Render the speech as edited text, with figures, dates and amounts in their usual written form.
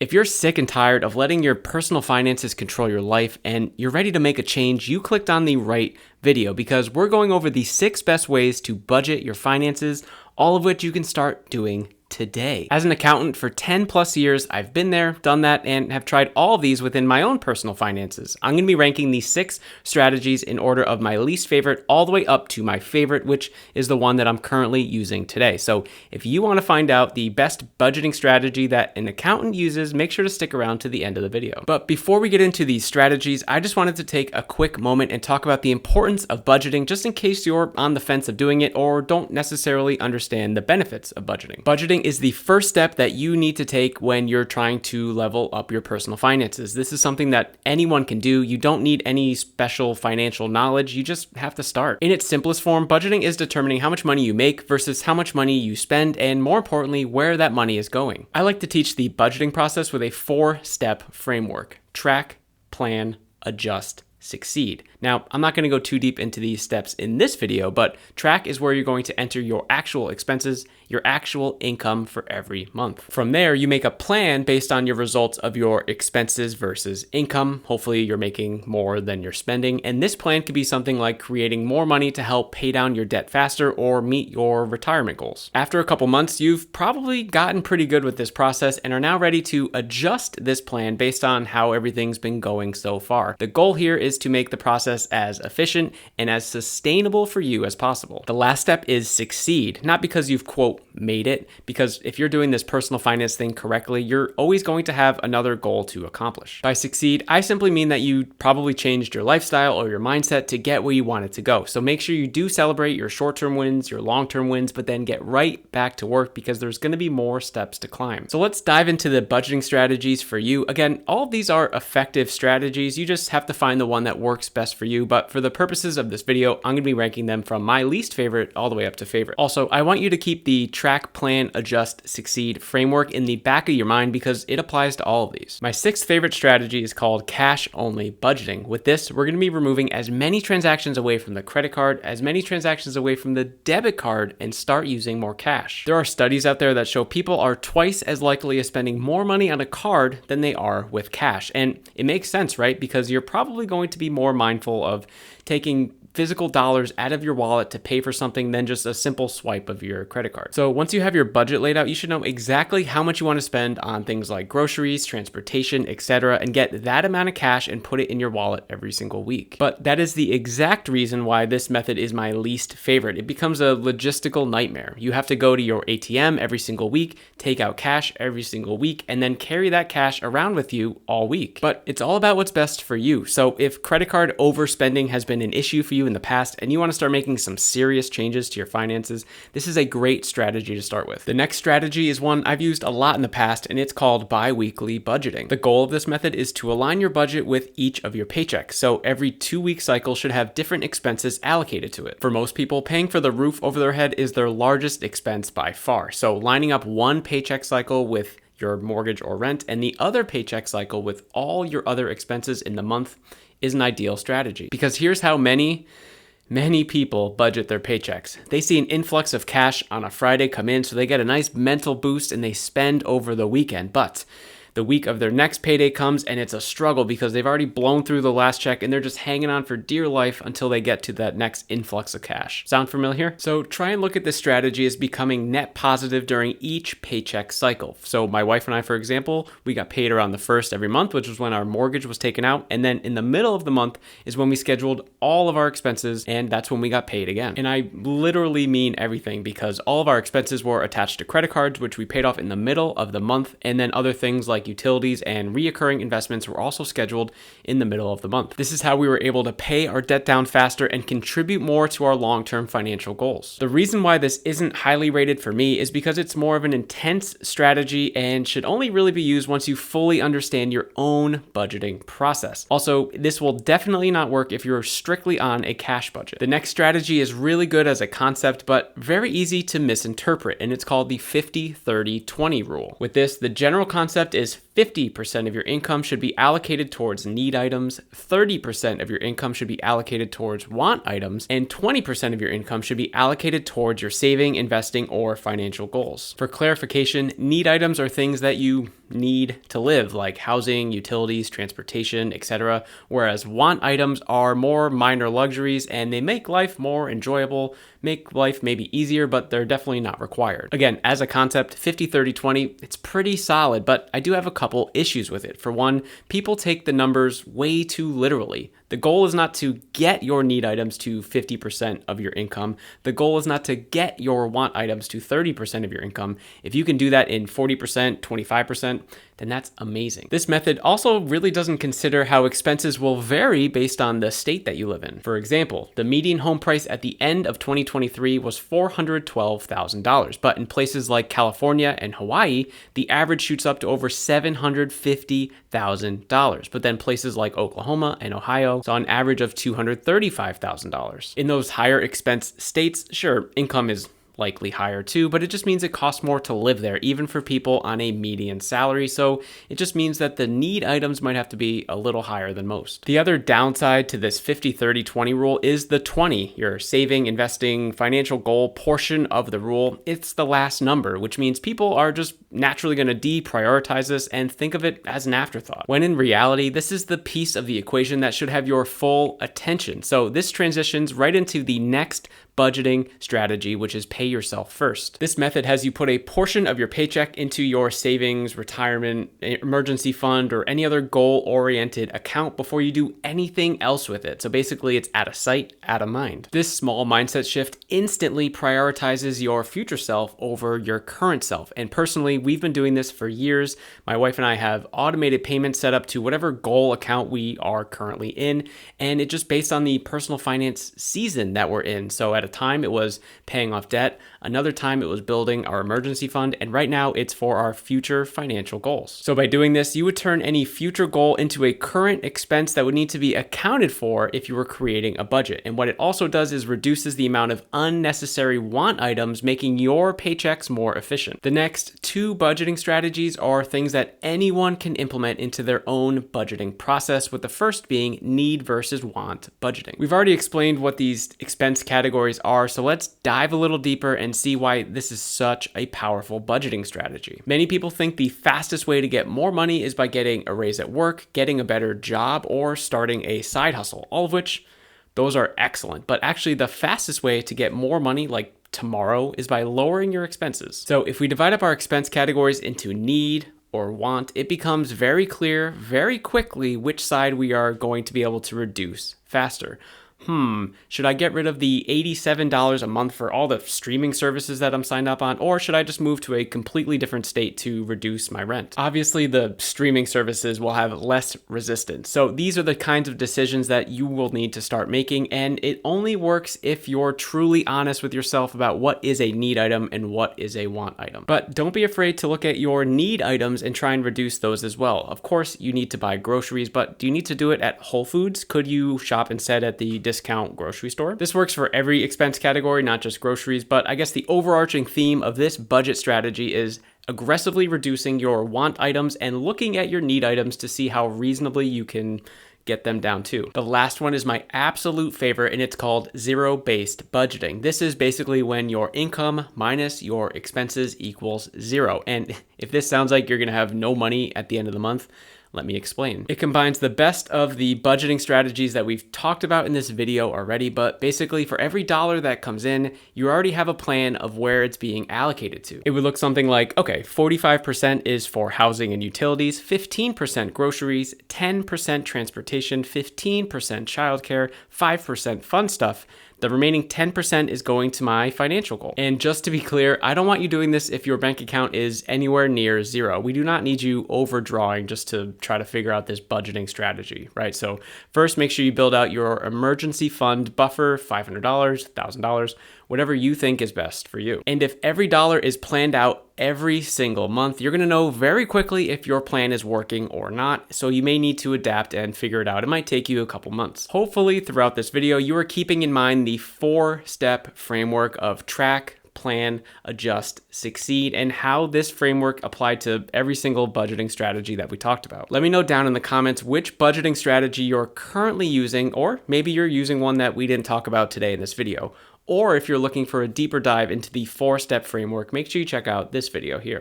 If you're sick and tired of letting your personal finances control your life and you're ready to make a change, you clicked on the right video because we're going over the 6 best ways to budget your finances, all of which you can start doing today. As an accountant for 10 plus years, I've been there, done that, and have tried all of these within my own personal finances. I'm going to be ranking these 6 strategies in order of my least favorite all the way up to my favorite, which is the one that I'm currently using today. So if you want to find out the best budgeting strategy that an accountant uses, make sure to stick around to the end of the video. But before we get into these strategies, I just wanted to take a quick moment and talk about the importance of budgeting, just in case you're on the fence of doing it or don't necessarily understand the benefits of budgeting. Budgeting is the first step that you need to take when you're trying to level up your personal finances. This is something that anyone can do. You don't need any special financial knowledge. You just have to start. In its simplest form, budgeting is determining how much money you make versus how much money you spend, and more importantly, where that money is going. I like to teach the budgeting process with a 4-step framework: track, plan, adjust, succeed. Now, I'm not going to go too deep into these steps in this video, but track is where you're going to enter your actual expenses, your actual income for every month. From there, you make a plan based on your results of your expenses versus income. Hopefully, you're making more than you're spending. And this plan could be something like creating more money to help pay down your debt faster or meet your retirement goals. After a couple months, you've probably gotten pretty good with this process and are now ready to adjust this plan based on how everything's been going so far. The goal here is to make the process as efficient and as sustainable for you as possible. The last step is succeed, not because you've, quote, made it, because if you're doing this personal finance thing correctly, you're always going to have another goal to accomplish. By succeed, I simply mean that you probably changed your lifestyle or your mindset to get where you want it to go. So make sure you do celebrate your short-term wins, your long-term wins, but then get right back to work because there's going to be more steps to climb. So let's dive into the budgeting strategies for you. Again, all of these are effective strategies. You just have to find the one that works best for you, but for the purposes of this video, I'm going to be ranking them from my least favorite all the way up to favorite. Also, I want you to keep the track, plan, adjust, succeed framework in the back of your mind because it applies to all of these. My 6th favorite strategy is called cash-only budgeting. With this, we're going to be removing as many transactions away from the credit card, as many transactions away from the debit card, and start using more cash. There are studies out there that show people are twice as likely as spending more money on a card than they are with cash. And it makes sense, right? Because you're probably going to be more mindful of taking physical dollars out of your wallet to pay for something than just a simple swipe of your credit card. So once you have your budget laid out, you should know exactly how much you want to spend on things like groceries, transportation, etc., and get that amount of cash and put it in your wallet every single week. But that is the exact reason why this method is my least favorite. It becomes a logistical nightmare. You have to go to your ATM every single week, take out cash every single week, and then carry that cash around with you all week. But it's all about what's best for you. So if credit card overspending has been an issue for you in the past and you want to start making some serious changes to your finances, this is a great strategy to start with. The next strategy is one I've used a lot in the past, and it's called bi-weekly budgeting. The goal of this method is to align your budget with each of your paychecks. So every 2-week cycle should have different expenses allocated to it. For most people, paying for the roof over their head is their largest expense by far. So lining up one paycheck cycle with your mortgage or rent and the other paycheck cycle with all your other expenses in the month is an ideal strategy. Because here's how many people budget their paychecks. They see an influx of cash on a Friday come in, so they get a nice mental boost and they spend over the weekend. But the week of their next payday comes and it's a struggle because they've already blown through the last check and they're just hanging on for dear life until they get to that next influx of cash. Sound familiar? So try and look at this strategy as becoming net positive during each paycheck cycle. So my wife and I, for example, we got paid around the 1st every month, which was when our mortgage was taken out. And then in the middle of the month is when we scheduled all of our expenses, and that's when we got paid again. And I literally mean everything because all of our expenses were attached to credit cards, which we paid off in the middle of the month. And then other things like utilities and reoccurring investments were also scheduled in the middle of the month. This is how we were able to pay our debt down faster and contribute more to our long-term financial goals. The reason why this isn't highly rated for me is because it's more of an intense strategy and should only really be used once you fully understand your own budgeting process. Also, this will definitely not work if you're strictly on a cash budget. The next strategy is really good as a concept, but very easy to misinterpret, and it's called the 50-30-20 rule. With this, the general concept is is 50% of your income should be allocated towards need items, 30% of your income should be allocated towards want items, and 20% of your income should be allocated towards your saving, investing, or financial goals. For clarification, need items are things that you need to live, like housing, utilities, transportation, etc., whereas want items are more minor luxuries and they make life more enjoyable, make life maybe easier, but they're definitely not required. Again, as a concept, 50-30-20, it's pretty solid, but I do have a couple issues with it. For one, people take the numbers way too literally. The goal is not to get your need items to 50% of your income. The goal is not to get your want items to 30% of your income. If you can do that in 40%, 25%, then that's amazing. This method also really doesn't consider how expenses will vary based on the state that you live in. For example, the median home price at the end of 2023 was $412,000, but in places like California and Hawaii, the average shoots up to over $750,000. But then places like Oklahoma and Ohio saw an average of $235,000. In those higher expense states, sure, income is likely higher too, but it just means it costs more to live there, even for people on a median salary. So it just means that the need items might have to be a little higher than most. The other downside to this 50-30-20 rule is the 20, your saving, investing, financial goal portion of the rule. It's the last number, which means people are just naturally going to deprioritize this and think of it as an afterthought. When in reality, this is the piece of the equation that should have your full attention. So this transitions right into the next budgeting strategy, which is pay yourself first. This method has you put a portion of your paycheck into your savings, retirement, emergency fund, or any other goal-oriented account before you do anything else with it. So basically, it's out of sight, out of mind. This small mindset shift instantly prioritizes your future self over your current self. And personally, we've been doing this for years. My wife and I have automated payments set up to whatever goal account we are currently in, and it's just based on the personal finance season that we're in. So at a time, it was paying off debt. Another time, it was building our emergency fund. And right now, it's for our future financial goals. So by doing this, you would turn any future goal into a current expense that would need to be accounted for if you were creating a budget. And what it also does is reduces the amount of unnecessary want items, making your paychecks more efficient. The next two budgeting strategies are things that anyone can implement into their own budgeting process, with the first being need versus want budgeting. We've already explained what these expense categories are, so let's dive a little deeper and see why this is such a powerful budgeting strategy. Many people think the fastest way to get more money is by getting a raise at work, getting a better job, or starting a side hustle, all of which those are excellent. But actually, the fastest way to get more money, like tomorrow, is by lowering your expenses. So if we divide up our expense categories into need or want, it becomes very clear very quickly which side we are going to be able to reduce faster. Should I get rid of the $87 a month for all the streaming services that I'm signed up on, or should I just move to a completely different state to reduce my rent? Obviously, the streaming services will have less resistance. So these are the kinds of decisions that you will need to start making, and it only works if you're truly honest with yourself about what is a need item and what is a want item. But don't be afraid to look at your need items and try and reduce those as well. Of course, you need to buy groceries, but do you need to do it at Whole Foods? Could you shop instead at the discount grocery store? This works for every expense category, not just groceries, but I guess the overarching theme of this budget strategy is aggressively reducing your want items and looking at your need items to see how reasonably you can get them down too. The last one is my absolute favorite, and it's called zero-based budgeting. This is basically when your income minus your expenses equals zero. And if this sounds like you're going to have no money at the end of the month, let me explain. It combines the best of the budgeting strategies that we've talked about in this video already, but basically for every dollar that comes in, you already have a plan of where it's being allocated to. It would look something like, okay, 45% is for housing and utilities, 15% groceries, 10% transportation, 15% childcare, 5% fun stuff. The remaining 10% is going to my financial goal. And just to be clear, I don't want you doing this if your bank account is anywhere near zero. We do not need you overdrawing just to try to figure out this budgeting strategy, right? So first, make sure you build out your emergency fund buffer, $500, $1,000, whatever you think is best for you. And if every dollar is planned out every single month, you're gonna know very quickly if your plan is working or not, so you may need to adapt and figure it out. It might take you a couple months. Hopefully, throughout this video, you are keeping in mind the 4-step framework of track, plan, adjust, succeed, and how this framework applied to every single budgeting strategy that we talked about. Let me know down in the comments which budgeting strategy you're currently using, or maybe you're using one that we didn't talk about today in this video. Or if you're looking for a deeper dive into the 4-step framework, make sure you check out this video here.